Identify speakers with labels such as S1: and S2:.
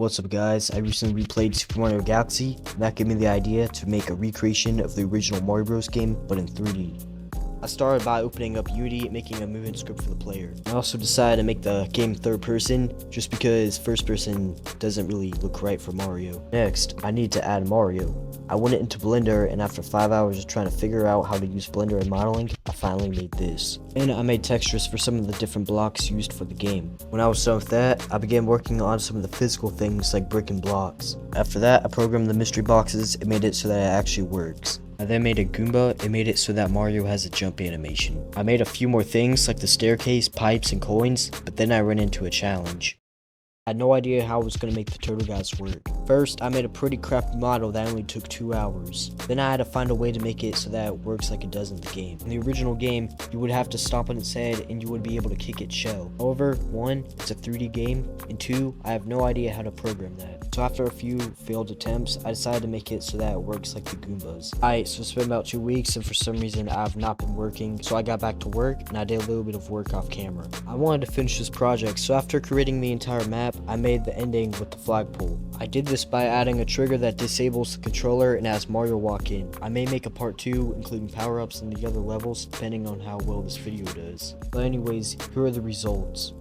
S1: What's up guys, I recently replayed Super Mario Galaxy, and that gave me the idea to make a recreation of the original Mario Bros game, but in 3D. I started by opening up Unity and making a movement script for the player. I also decided to make the game third person, just because first person doesn't really look right for Mario. Next, I need to add Mario. I went into Blender, and after 5 hours of trying to figure out how to use Blender in modeling, I finally made this. And I made textures for some of the different blocks used for the game. When I was done with that, I began working on some of the physical things like brick and blocks. After that, I programmed the mystery boxes and made it so that it actually works. I then made a Goomba and made it so that Mario has a jump animation. I made a few more things like the staircase, pipes, and coins, but then I ran into a challenge. I had no idea how I was going to make the turtle guys work. First, I made a pretty crappy model that only took 2 hours. Then I had to find a way to make it so that it works like it does in the game. In the original game, you would have to stomp on its head and you would be able to kick its shell. However, 1, it's a 3D game, and 2, I have no idea how to program that. So after a few failed attempts, I decided to make it so that it works like the Goombas. Alright, so it's been about 2 weeks, and for some reason I've not been working, so I got back to work and I did a little bit of work off camera. I wanted to finish this project, so after creating the entire map, I made the ending with the flagpole. I did this by adding a trigger that disables the controller and has Mario walk in. I may make a part 2, including power-ups and the other levels, depending on how well this video does. But anyways, here are the results.